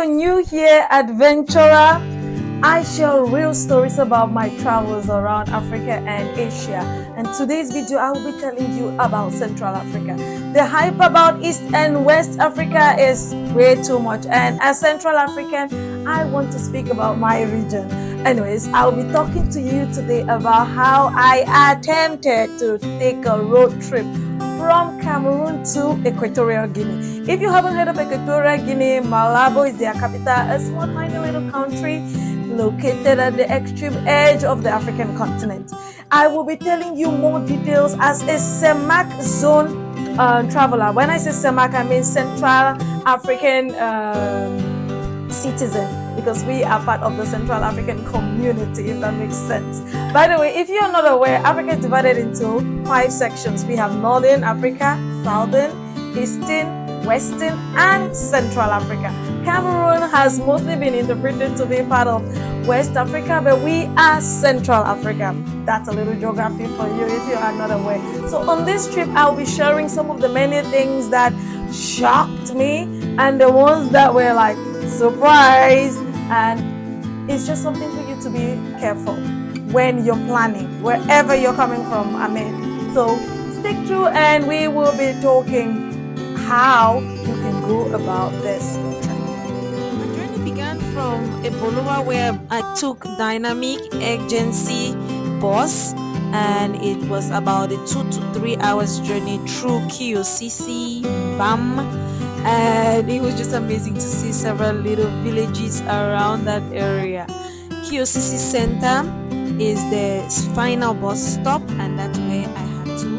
you're new here, adventurer, I share real stories about my travels around Africa and Asia. And today's video, I will be telling you about Central Africa. The hype about East and West Africa is way too much. And as Central African, I want to speak about my region. Anyways, I'll be talking to you today about how I attempted to take a road trip from Cameroon to Equatorial Guinea. If you haven't heard of Equatorial Guinea, Malabo is their capital, a small tiny little country located at the extreme edge of the African continent. I will be telling you more details as a CEMAC zone traveler. When I say CEMAC, I mean Central African citizen, because we are part of the Central African community, if that makes sense. By the way, if you're not aware, Africa is divided into 5 sections. We have Northern Africa, Southern, Eastern, Western, and Central Africa. Cameroon has mostly been interpreted to be part of West Africa, but we are Central Africa. That's a little geography for you if you are not aware. So on this trip, I'll be sharing some of the many things that shocked me and the ones that were like surprise, and it's just something for you to be careful when you're planning wherever you're coming from. So stick through and we will be talking how you can go about this trip. My journey began from Ebolowa, where I took dynamic agency bus, and it was about a 2 to 3 hours journey through KOCC, BAM, and it was just amazing to see several little villages around that area. KOCC Center is the final bus stop, and that's where I had to.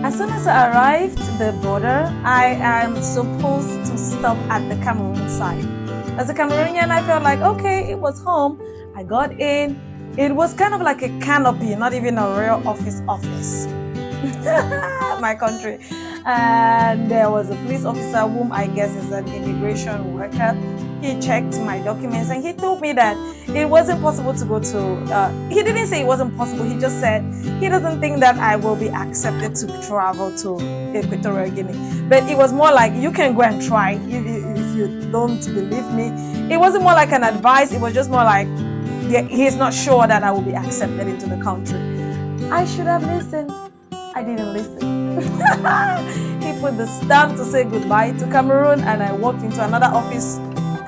As soon as I arrived at the border, I am supposed to stop at the Cameroon side. As a Cameroonian, I felt like, okay, it was home. I got in. It was kind of like a canopy, not even a real office. My country. And there was a police officer whom I guess is an immigration worker. He checked my documents and he told me that it wasn't possible to go to, he didn't say it wasn't possible, he just said he doesn't think that I will be accepted to travel to Equatorial Guinea. But it was more like, you can go and try if you don't believe me. It wasn't more like an advice, it was just more like, he's not sure that I will be accepted into the country. I should have listened. I didn't listen. He put the stamp to say goodbye to Cameroon, and I walked into another office,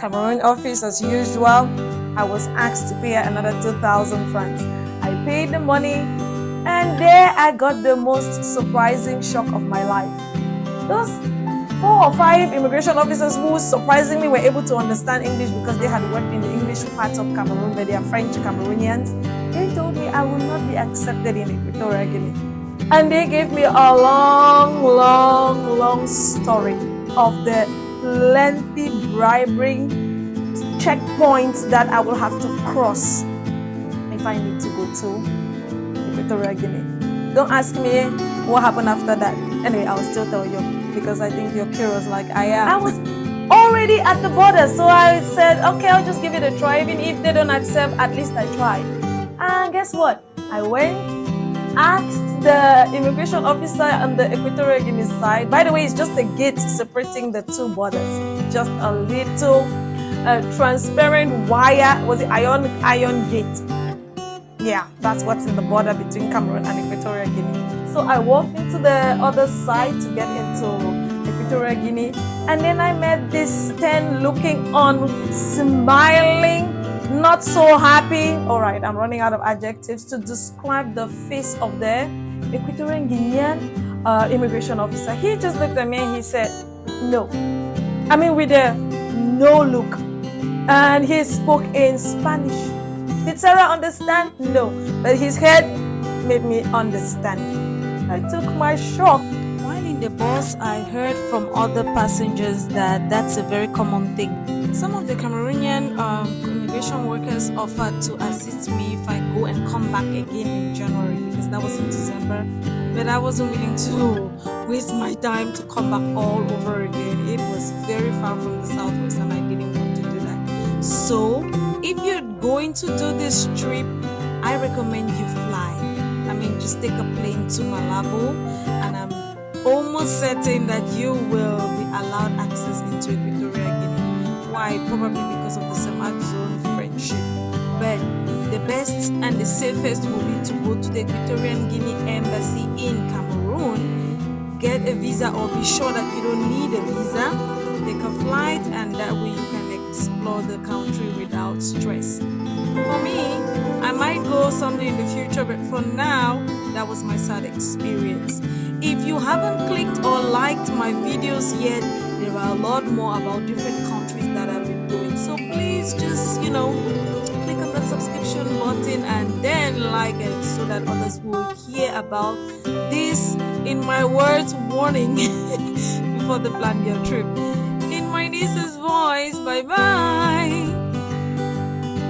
Cameroon office as usual. I was asked to pay another 2,000 francs. I paid the money, and there I got the most surprising shock of my life. Those 4 or 5 immigration officers who surprisingly were able to understand English because they had worked in the English parts of Cameroon, but they are French Cameroonians, they told me I will not be accepted in Equatorial Guinea. And they gave me a long story of the lengthy bribing checkpoints that I will have to cross if I need to go to Equatorial Guinea. Don't ask me what happened after that. Anyway, I'll still tell you because I think you're curious like I am. I was already at the border, so I said, okay, I'll just give it a try. Even if they don't accept, at least I tried. And guess what? I went, asked the immigration officer on the Equatorial Guinea side. By the way, it's just a gate separating the 2 borders. Just a little transparent wire. Was it iron gate? Yeah, that's what's in the border between Cameroon and Equatorial Guinea. So I walked into the other side to get into Equatorial Guinea, and then I met this 10 looking on, smiling, not so happy. All right, I'm running out of adjectives to describe the face of the Equatorial Guinean immigration officer. He just looked at me and he said, no. With a no look. And he spoke in Spanish. Did Sarah understand? No. But his head made me understand. I took my shock. While in the bus, I heard from other passengers that that's a very common thing. Some of the Cameroonian immigration workers offered to assist me if I go and come back again in January, because that was in December. But I wasn't willing to waste my time to come back all over again. It was very far from the southwest and I didn't want to do that. So if you're going to do this trip, I recommend you fly. Just take a plane to Malabo, and I'm almost certain that you will be allowed access into Equatorial Guinea. Why? why, probably because of the CEMAC zone friendship. But the best and the safest will be to go to the Equatorial Guinea embassy in Cameroon, get a visa, or be sure that you don't need a visa, take a flight, and that way you can explore the country without stress. For me, I might go someday in the future, but for now, that was my sad experience. If you haven't clicked or liked my videos yet, there are a lot more about different countries that I've been doing. So please just, click on the subscription button and then like it so that others will hear about this, in my words, warning before they plan their trip. In my niece's voice, bye-bye.